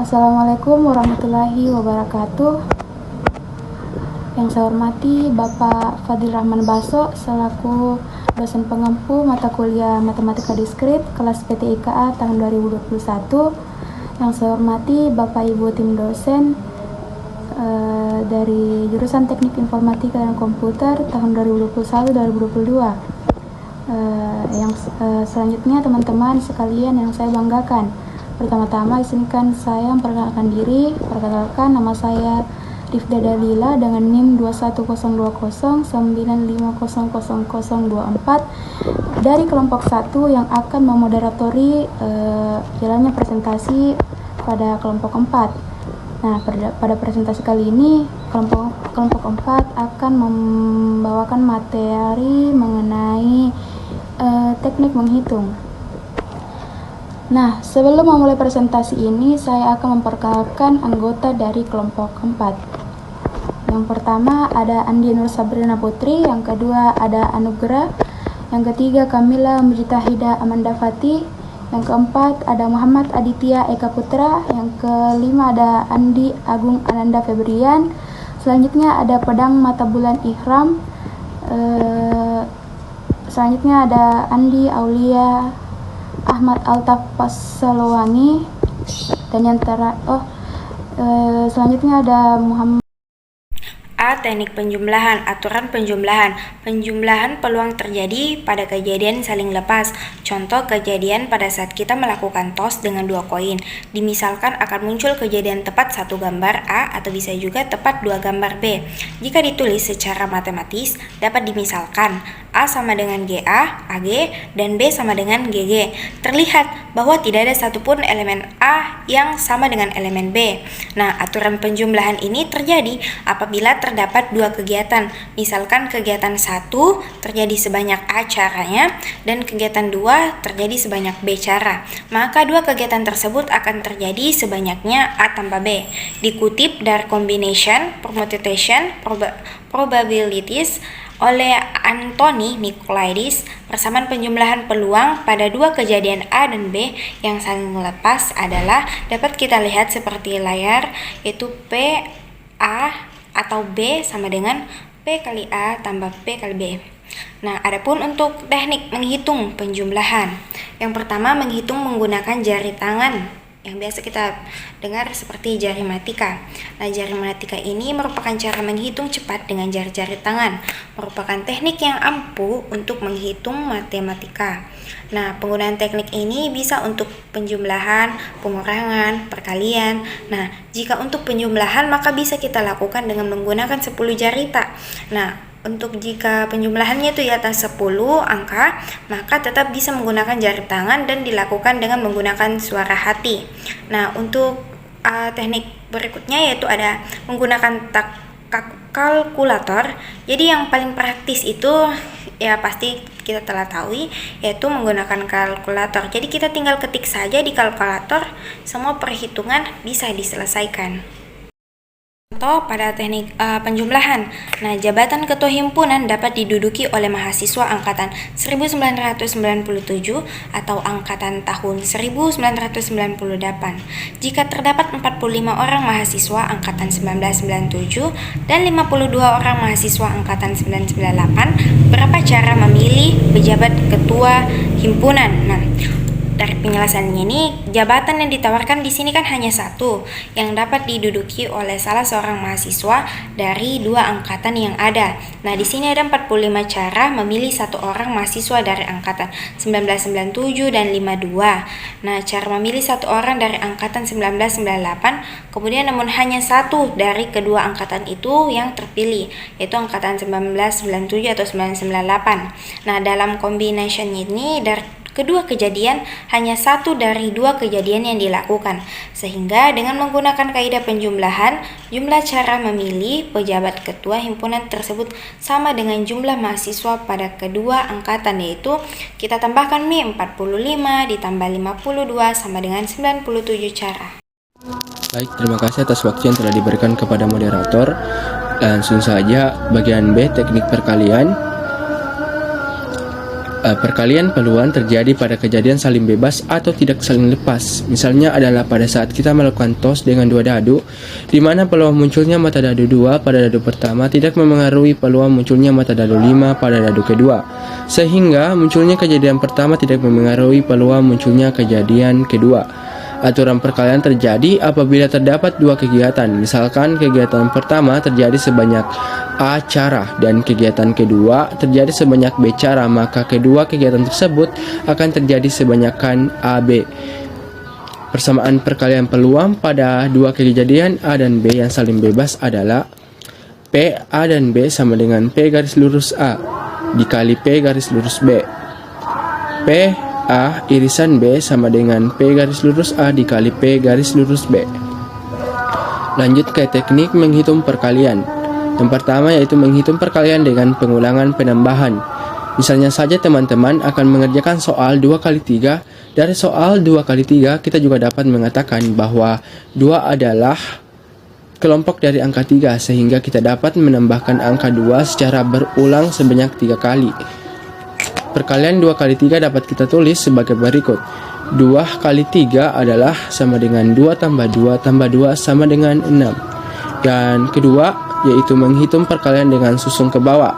Assalamualaikum warahmatullahi wabarakatuh. Yang saya hormati Bapak Fadil Rahman Baso selaku dosen pengampu mata kuliah Matematika Diskrit kelas PTIKA tahun 2021. Yang saya hormati Bapak Ibu tim dosen dari jurusan Teknik Informatika dan Komputer tahun 2021-2022. Selanjutnya teman-teman sekalian yang saya banggakan. Pertama-tama izinkan saya memperkenalkan diri. Perkenalkan, nama saya Rifda Dalila dengan NIM 21020-95000024 dari kelompok 1 yang akan memoderatori jalannya presentasi pada kelompok 4. Nah, pada presentasi kali ini kelompok 4 akan membawakan materi mengenai teknik menghitung. Nah, sebelum memulai presentasi ini, saya akan memperkenalkan anggota dari kelompok 4. Yang pertama ada Andi Nur Sabrina Putri, yang kedua ada Anugrah, yang ketiga Kamila Mujtahida Amanda Fati, yang keempat ada Muhammad Aditya Eka Putra, yang kelima ada Andi Agung Ananda Febrian, selanjutnya ada Pedang Mata Bulan Ihram, selanjutnya ada Andi Aulia Ahmad Altaf Pasalowangi, dan yang selanjutnya ada Muhammad A. Teknik penjumlahan. Aturan penjumlahan. Penjumlahan peluang terjadi pada kejadian saling lepas. Contoh kejadian pada saat kita melakukan tos dengan 2 koin. Dimisalkan akan muncul kejadian tepat 1 gambar A atau bisa juga tepat 2 gambar B. Jika ditulis secara matematis, dapat dimisalkan A sama dengan GA, AG, dan B sama dengan GG. Terlihat bahwa tidak ada satupun elemen A yang sama dengan elemen B. Nah, aturan penjumlahan ini terjadi apabila terdapat 2 kegiatan. Misalkan kegiatan 1 terjadi sebanyak A caranya dan kegiatan 2 terjadi sebanyak B cara. Maka 2 kegiatan tersebut akan terjadi sebanyaknya A tambah B. Dikutip dari Combination, Permutation, Probabilities oleh Anthony Nicolaides, persamaan penjumlahan peluang pada 2 kejadian A dan B yang saling lepas adalah dapat kita lihat seperti layar, yaitu P A atau B sama dengan P kali A tambah P kali B. Nah, adapun untuk teknik menghitung penjumlahan, yang pertama menghitung menggunakan jari tangan yang biasa kita dengar seperti jari matika. Nah, jari matika ini merupakan cara menghitung cepat dengan jari-jari tangan, merupakan teknik yang ampuh untuk menghitung matematika. Nah, penggunaan teknik ini bisa untuk penjumlahan, pengurangan, perkalian. Nah, jika untuk penjumlahan maka bisa kita lakukan dengan menggunakan 10 jari tak. Nah, untuk jika penjumlahannya itu di atas 10 angka, maka tetap bisa menggunakan jari tangan dan dilakukan dengan menggunakan suara hati. Nah, untuk teknik berikutnya yaitu ada menggunakan kalkulator. Jadi yang paling praktis itu ya pasti kita telah tahu, yaitu menggunakan kalkulator. Jadi kita tinggal ketik saja di kalkulator, semua perhitungan bisa diselesaikan. Contoh pada teknik penjumlahan. Nah, jabatan ketua himpunan dapat diduduki oleh mahasiswa angkatan 1997 atau angkatan tahun 1998. Jika terdapat 45 orang mahasiswa angkatan 1997 dan 52 orang mahasiswa angkatan 1998, berapa cara memilih pejabat ketua himpunan? Nah, dari penjelasannya ini, jabatan yang ditawarkan di sini kan hanya satu, yang dapat diduduki oleh salah seorang mahasiswa dari 2 angkatan yang ada. Nah, di sini ada 45 cara memilih satu orang mahasiswa dari angkatan 1997 dan 52. Nah, cara memilih satu orang dari angkatan 1998, kemudian namun hanya satu dari kedua angkatan itu yang terpilih, yaitu angkatan 1997 atau 1998. Nah, dalam combination ini dari kedua kejadian hanya satu dari 2 kejadian yang dilakukan, sehingga dengan menggunakan kaidah penjumlahan, jumlah cara memilih pejabat ketua himpunan tersebut sama dengan jumlah mahasiswa pada kedua angkatan, yaitu kita tambahkan 45 ditambah 52 sama dengan 97 cara. Baik, terima kasih atas waktu yang telah diberikan kepada moderator. Langsung saja bagian B, teknik perkalian. Perkalian peluang terjadi pada kejadian saling bebas atau tidak saling lepas. Misalnya adalah pada saat kita melakukan tos dengan dua dadu, di mana peluang munculnya mata dadu 2 pada dadu pertama tidak memengaruhi peluang munculnya mata dadu 5 pada dadu kedua, sehingga munculnya kejadian pertama tidak memengaruhi peluang munculnya kejadian kedua. Aturan perkalian terjadi apabila terdapat dua kegiatan. Misalkan kegiatan pertama terjadi sebanyak A cara dan kegiatan kedua terjadi sebanyak B cara, maka kedua kegiatan tersebut akan terjadi sebanyakan AB. Persamaan perkalian peluang pada dua kejadian A dan B yang saling bebas adalah P A dan B sama dengan P garis lurus A dikali P garis lurus B. P A irisan B sama dengan P garis lurus A dikali P garis lurus B. Lanjut ke teknik menghitung perkalian. Yang pertama yaitu menghitung perkalian dengan pengulangan penambahan. Misalnya saja teman-teman akan mengerjakan soal 2 kali 3. Dari soal 2 kali 3 kita juga dapat mengatakan bahwa 2 adalah kelompok dari angka 3, sehingga kita dapat menambahkan angka 2 secara berulang sebanyak 3 kali. Perkalian 2 kali 3 dapat kita tulis sebagai berikut. 2 kali 3 adalah sama dengan 2 tambah 2 tambah 2 sama dengan 6. Dan kedua, yaitu menghitung perkalian dengan susun ke bawah.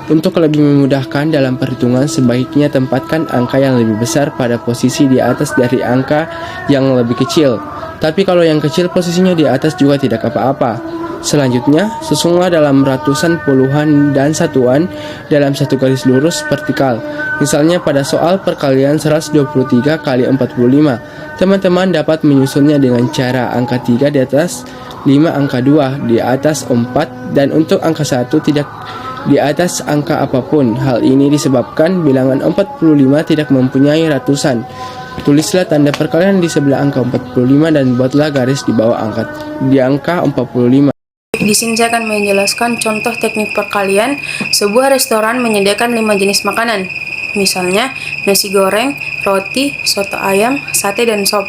Untuk lebih memudahkan dalam perhitungan, sebaiknya tempatkan angka yang lebih besar pada posisi di atas dari angka yang lebih kecil. Tapi kalau yang kecil posisinya di atas juga tidak apa-apa. Selanjutnya, susunlah dalam ratusan, puluhan, dan satuan dalam satu garis lurus vertikal. Misalnya pada soal perkalian 123 kali 45, teman-teman dapat menyusunnya dengan cara angka 3 di atas 5 angka 2 di atas 4, dan untuk angka 1 tidak di atas angka apapun. Hal ini disebabkan bilangan 45 tidak mempunyai ratusan. Tulislah tanda perkalian di sebelah angka 45 dan buatlah garis di bawah angka 45. Di sini saya akan menjelaskan contoh teknik perkalian. Sebuah restoran menyediakan 5 jenis makanan. Misalnya nasi goreng, roti, soto ayam, sate, dan sop.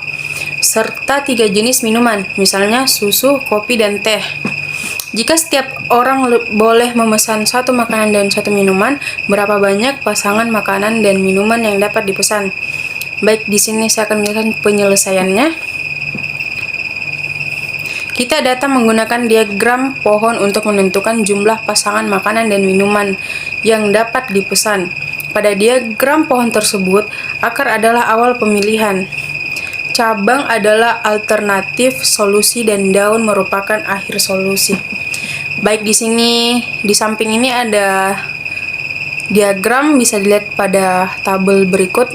Serta 3 jenis minuman, misalnya susu, kopi, dan teh. Jika setiap orang boleh memesan satu makanan dan satu minuman, berapa banyak pasangan makanan dan minuman yang dapat dipesan? Baik, di sini saya akan menjelaskan penyelesaiannya. Kita datang menggunakan diagram pohon untuk menentukan jumlah pasangan makanan dan minuman yang dapat dipesan. Pada diagram pohon tersebut, akar adalah awal pemilihan, cabang adalah alternatif solusi, dan daun merupakan akhir solusi. Baik, di sini di samping ini ada diagram, bisa dilihat pada tabel berikut.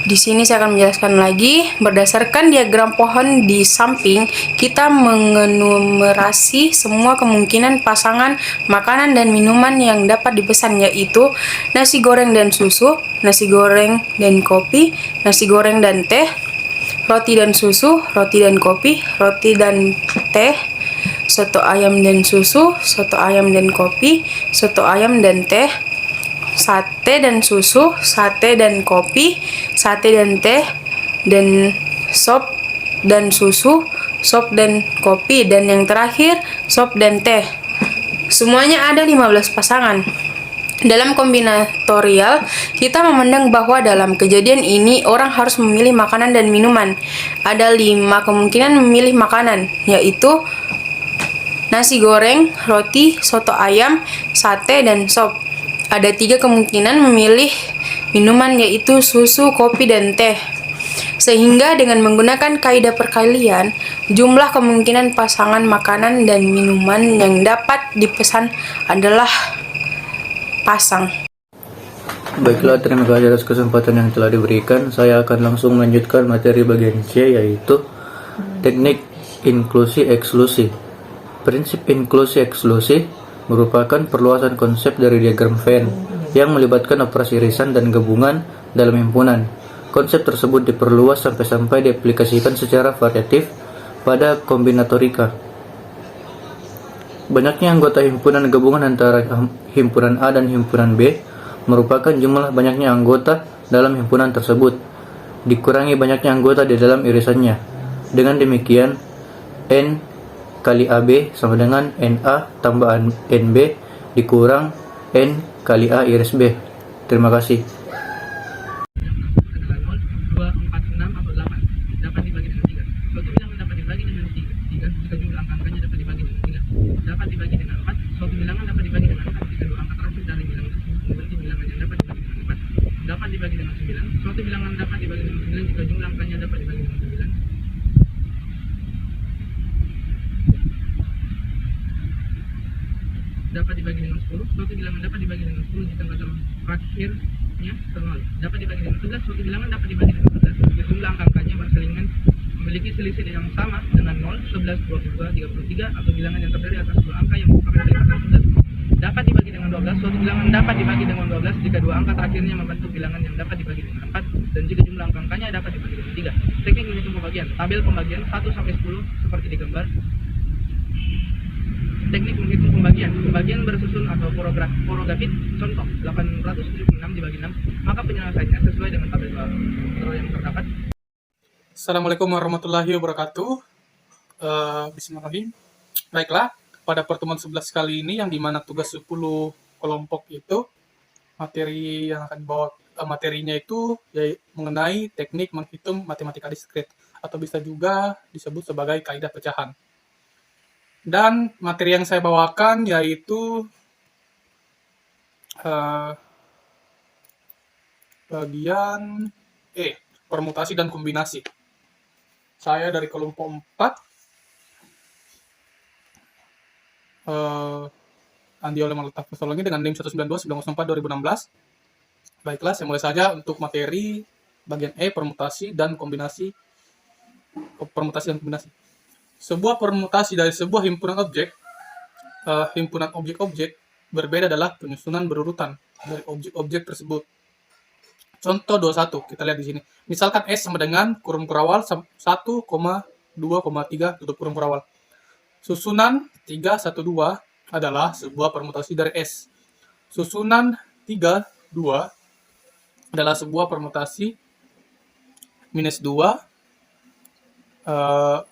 Di sini saya akan menjelaskan lagi. Berdasarkan diagram pohon di samping, kita mengenumerasi semua kemungkinan pasangan makanan dan minuman yang dapat dipesan, yaitu nasi goreng dan susu, nasi goreng dan kopi, nasi goreng dan teh, roti dan susu, roti dan kopi, roti dan teh, soto ayam dan susu, soto ayam dan kopi, soto ayam dan teh, sate dan susu, sate dan kopi, sate dan teh, dan sop dan susu, sop dan kopi, dan yang terakhir sop dan teh. Semuanya ada 15 pasangan. Dalam kombinatorial, kita memandang bahwa dalam kejadian ini orang harus memilih makanan dan minuman. Ada 5 kemungkinan memilih makanan, yaitu nasi goreng, roti, soto ayam, sate, dan sop. Ada 3 kemungkinan memilih minuman, yaitu susu, kopi, dan teh. Sehingga dengan menggunakan kaidah perkalian, jumlah kemungkinan pasangan makanan dan minuman yang dapat dipesan adalah pasang. Baiklah, terima kasih atas kesempatan yang telah diberikan. Saya akan langsung melanjutkan materi bagian C, yaitu teknik inklusi-eksklusi. Prinsip inklusi-eksklusi merupakan perluasan konsep dari diagram Venn yang melibatkan operasi irisan dan gabungan dalam himpunan. Konsep tersebut diperluas sampai diaplikasikan secara variatif pada kombinatorika. Banyaknya anggota himpunan gabungan antara himpunan A dan himpunan B merupakan jumlah banyaknya anggota dalam himpunan tersebut, dikurangi banyaknya anggota di dalam irisannya. Dengan demikian, N kali AB sama dengan NA tambah NB dikurang N kali A iris B. Terima kasih. Dapat dibagi dengan 10, suatu bilangan dapat dibagi dengan 10 jika angka terakhirnya nol. Dapat dibagi dengan 11, suatu bilangan dapat dibagi dengan 11 jika jumlah angka-angkanya berselingan memiliki selisih yang sama dengan 0, 11, 22, 33 atau bilangan yang terdiri atas dua angka yang merupakan dari angka 11. Dapat dibagi dengan 12, suatu bilangan dapat dibagi dengan 12 jika dua angka terakhirnya membentuk bilangan yang dapat dibagi dengan 4 dan jika jumlah angka-angkanya dapat dibagi dengan 3. Teknik menghitung pembagian. Tabel pembagian 1 sampai 10 seperti di gambar. Teknik menghitung pembagian. Pembagian bersusun atau porogatif. Contoh, 876 dibagi 6, maka penyelesaiannya sesuai dengan tabel yang terdapat. Assalamualaikum warahmatullahi wabarakatuh. Bismillahirrahmanirrahim. Baiklah, pada pertemuan 11 kali ini yang dimana tugas 10 kelompok itu, materi yang akan dibawa materinya itu yaitu mengenai teknik menghitung matematika diskrit atau bisa juga disebut sebagai kaidah pecahan. Dan materi yang saya bawakan yaitu bagian E, permutasi dan kombinasi. Saya dari kelompok 4, Andi oleh meletak persoalannya dengan NIM 192-904-2016. Baiklah, saya mulai saja untuk materi bagian E, permutasi dan kombinasi. Permutasi dan kombinasi. Sebuah permutasi dari sebuah himpunan objek-objek berbeda adalah penyusunan berurutan dari objek-objek tersebut. Contoh 21, kita lihat di sini. Misalkan S sama dengan kurung kurawal 1,2,3 tutup kurung kurawal. Susunan 312 adalah sebuah permutasi dari S. Susunan 32 adalah sebuah permutasi minus 2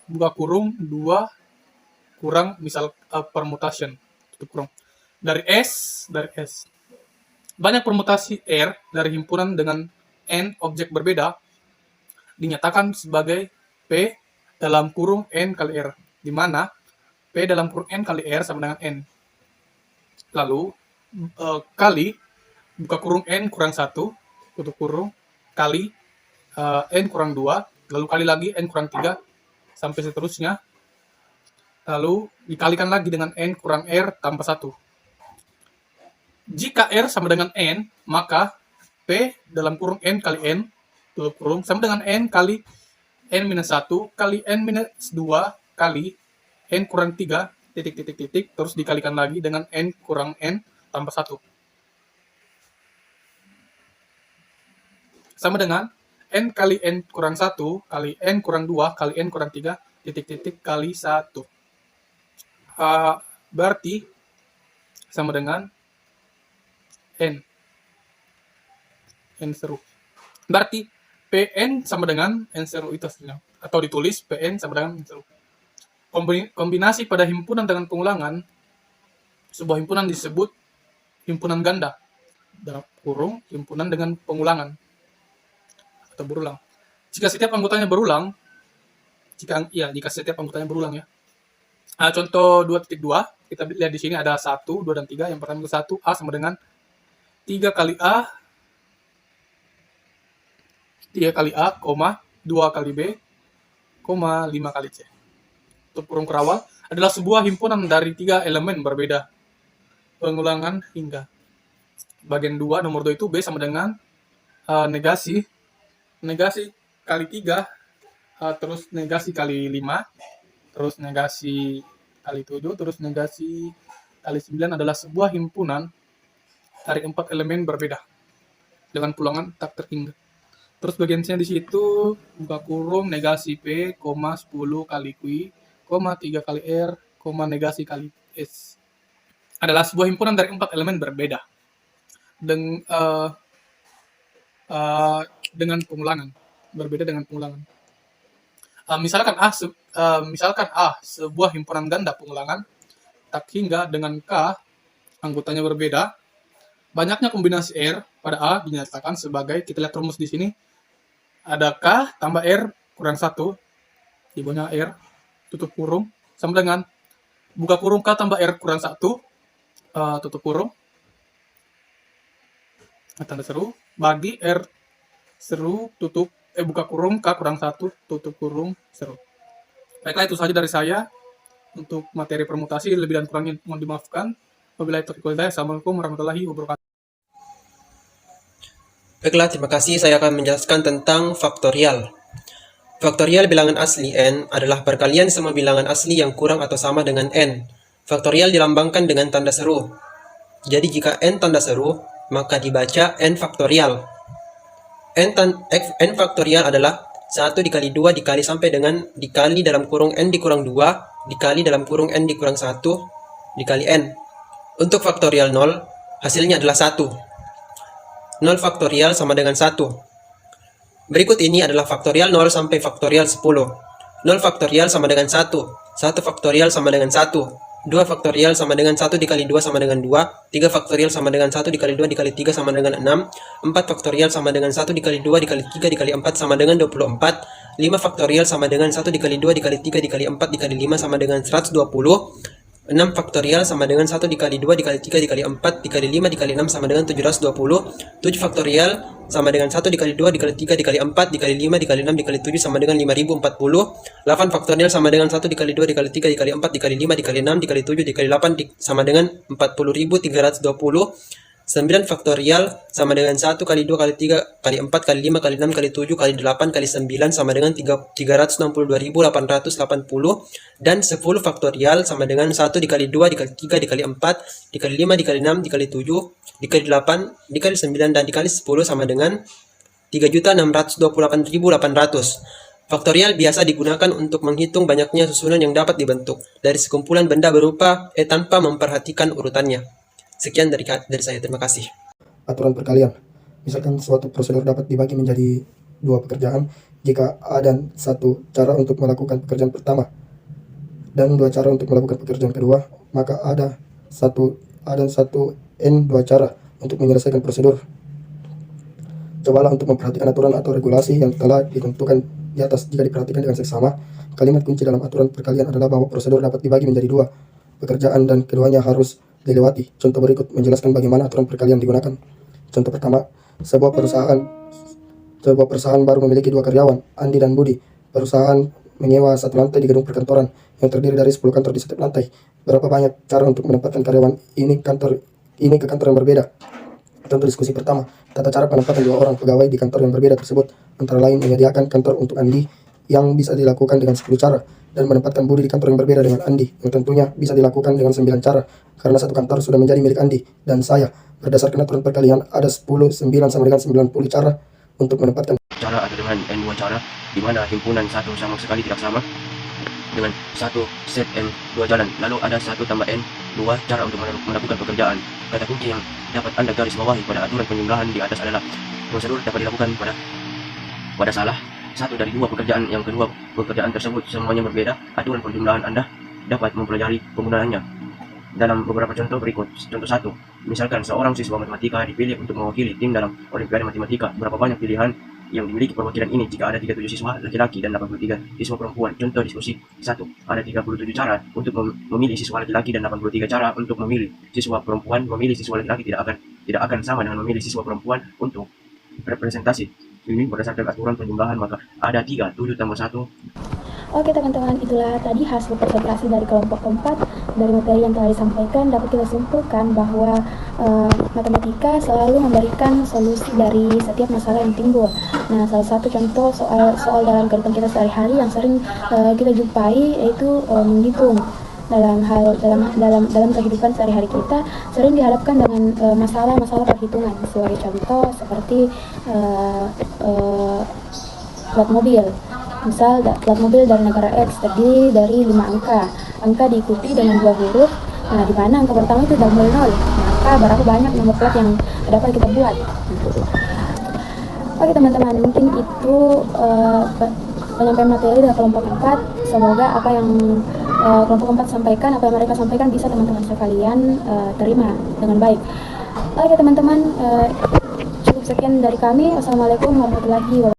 buka kurung 2 kurang misal permutation tutup kurung dari S. Banyak permutasi R dari himpunan dengan N objek berbeda dinyatakan sebagai P dalam kurung N kali R, di mana P dalam kurung N kali R sama dengan N. Lalu kali buka kurung N kurang 1 tutup kurung kali N kurang 2, lalu kali lagi N kurang 3, sampai seterusnya. Lalu dikalikan lagi dengan N kurang R tambah 1. Jika R sama dengan N, maka P dalam kurung N kali N, tutup kurung, sama dengan N kali N minus 1, kali N minus 2, kali N kurang 3, titik, terus dikalikan lagi dengan N kurang N tambah 1. Sama dengan N kali N kurang 1, kali N kurang 2, kali N kurang 3, titik, kali 1. Berarti sama dengan N seru. Berarti PN sama dengan N seru itu hasilnya. Atau ditulis PN sama dengan N seru. Kombinasi pada himpunan dengan pengulangan, sebuah himpunan disebut himpunan ganda. Dalam kurung, himpunan dengan pengulangan. Atau berulang. Jika setiap anggotanya berulang, jika setiap anggotanya berulang ya. Contoh 2.2, kita lihat di sini ada 1, 2, dan 3. Yang pertama itu 1, A sama dengan 3 kali A, 2 kali B, 5 kali C. Untuk kurung kurawal adalah sebuah himpunan dari 3 elemen berbeda. Pengulangan hingga. Bagian 2, nomor 2 itu B sama dengan negasi kali 3, terus negasi kali 5, terus negasi kali 7, terus negasi kali 9 adalah sebuah himpunan dari 4 elemen berbeda dengan pulangan tak terhingga. Terus bagian C di situ buka kurung negasi P, 10 kali Q, 3 kali R, negasi kali S adalah sebuah himpunan dari 4 elemen berbeda dengan pengulangan, berbeda dengan pengulangan. Misalkan A sebuah himpunan ganda pengulangan tak hingga dengan K anggotanya berbeda Banyaknya kombinasi R pada A dinyatakan sebagai, kita lihat rumus di sini, ada K tambah R kurang 1, di bawahnya R, tutup kurung, sama dengan buka kurung K tambah R kurang 1, tutup kurung, tanda seru, bagi R seru, buka kurung K kurang 1, tutup kurung, seru. Baiklah, itu saja dari saya. Untuk materi permutasi, lebih dan kurangnya mohon dimaafkan. Wabillahi taufiq wal hidayah. Assalamualaikum warahmatullahi wabarakatuh. Baiklah, terima kasih. Saya akan menjelaskan tentang faktorial. Faktorial bilangan asli n adalah perkalian semua bilangan asli yang kurang atau sama dengan n. Faktorial dilambangkan dengan tanda seru. Jadi jika n tanda seru, maka dibaca n faktorial. N faktorial adalah 1 dikali 2 dikali sampai dengan dikali dalam kurung n dikurang 2 dikali dalam kurung n dikurang 1 dikali n. Untuk faktorial 0, hasilnya adalah 1. 0 faktorial sama dengan 1. Berikut ini adalah faktorial 0 sampai faktorial 10. 0 faktorial sama dengan 1. 1 faktorial sama dengan 1. 2 faktorial sama dengan 1 dikali 2 sama dengan 2. 3 faktorial sama dengan 1 dikali 2 dikali 3 sama dengan 6. 4 faktorial sama dengan 1 dikali 2 dikali 3 dikali 4 sama dengan 24. 5 faktorial sama dengan 1 dikali 2 dikali 3 dikali 4 dikali 5 sama dengan 120. 6 faktorial sama dengan 1 dikali 2 dikali 3 dikali 4 dikali 5 dikali 6 sama dengan 720. 7 faktorial sama dengan 1 dikali 2 dikali 3 dikali 4 dikali 5 dikali 6 dikali 7 sama dengan 5040. 8 faktorial sama dengan 1 dikali 2 dikali 3 dikali 4 dikali 5 dikali 6 dikali 7 dikali 8 sama dengan 40.320. 9 faktorial sama dengan 1 kali 2 kali 3 kali 4 kali 5 kali 6 kali 7 kali 8 kali 9 sama dengan 362.880. Dan 10 faktorial sama dengan 1 dikali 2 dikali 3 dikali 4 dikali 5 dikali 6 dikali 7 dikali 8 dikali 9 dan dikali 10 sama dengan 3.628.800. Faktorial biasa digunakan untuk menghitung banyaknya susunan yang dapat dibentuk dari sekumpulan benda berupa tanpa memperhatikan urutannya. Sekian dari saya, terima kasih. Aturan perkalian. Misalkan suatu prosedur dapat dibagi menjadi dua pekerjaan jika A dan satu cara untuk melakukan pekerjaan pertama dan dua cara untuk melakukan pekerjaan kedua, maka ada satu A dan satu N dua cara untuk menyelesaikan prosedur. Cobalah untuk memperhatikan aturan atau regulasi yang telah ditentukan di atas. Jika diperhatikan dengan seksama, kalimat kunci dalam aturan perkalian adalah bahwa prosedur dapat dibagi menjadi dua pekerjaan dan keduanya harus dilewati. Contoh berikut menjelaskan bagaimana aturan perkalian digunakan. Contoh pertama, sebuah perusahaan baru memiliki dua karyawan, Andi dan Budi. Perusahaan menyewa satu lantai di gedung perkantoran yang terdiri dari 10 kantor di setiap lantai. Berapa banyak cara untuk menempatkan karyawan ini ke kantor yang berbeda? Contoh diskusi pertama, tata cara penempatan dua orang pegawai di kantor yang berbeda tersebut antara lain menyediakan kantor untuk Andi yang bisa dilakukan dengan 10 cara, dan menempatkan Budi di kantor yang berbeda dengan Andi yang tentunya bisa dilakukan dengan 9 cara, karena satu kantor sudah menjadi milik Andi dan saya. Berdasarkan aturan perkalian, ada 10, 9 sama dengan 90 cara untuk menempatkan cara atau dengan N dua cara, di mana himpunan satu sama sekali tidak sama dengan satu set N dua jalan. Lalu ada 1 tambah N dua cara untuk melakukan pekerjaan. Kata kunci yang dapat Anda garis bawahi pada aturan penjumlahan di atas adalah prosedur dapat dilakukan pada salah satu dari dua pekerjaan. Yang kedua, pekerjaan tersebut semuanya berbeda. Aturan penjumlahan Anda dapat mempelajari penggunaannya dalam beberapa contoh berikut. Contoh 1, misalkan seorang siswa matematika dipilih untuk mewakili tim dalam Olimpiade Matematika. Berapa banyak pilihan yang dimiliki perwakilan ini jika ada 37 siswa laki-laki dan 83 siswa perempuan? Contoh diskusi 1, ada 37 cara untuk memilih siswa laki-laki dan 83 cara untuk memilih siswa perempuan. Memilih siswa laki-laki tidak akan sama dengan memilih siswa perempuan untuk representasi ini berdasarkan aturan penjumlahan, maka ada 3, 7 tambah 1. Oke teman-teman, itulah tadi hasil presentasi dari kelompok keempat. Dari materi yang telah disampaikan dapat kita simpulkan bahwa matematika selalu memberikan solusi dari setiap masalah yang timbul. Nah, salah satu contoh soal dalam kehidupan kita sehari-hari yang sering kita jumpai yaitu menghitung. Dalam kehidupan sehari-hari kita sering dihadapkan dengan masalah-masalah perhitungan. Sebagai contoh seperti plat mobil. Misal plat mobil dari negara X terdiri dari 5 angka. Angka diikuti dengan 2 huruf. Nah, di mana angka pertama itu double 0. Maka berapa banyak nomor plat yang dapat kita buat? Oke teman-teman, mungkin itu penyampaian materi dari kelompok 4. Semoga apa yang kelompok 4 sampaikan, apa yang mereka sampaikan bisa teman-teman sekalian terima dengan baik. Oke teman-teman, cukup sekian dari kami. Wassalamualaikum warahmatullahi wabarakatuh.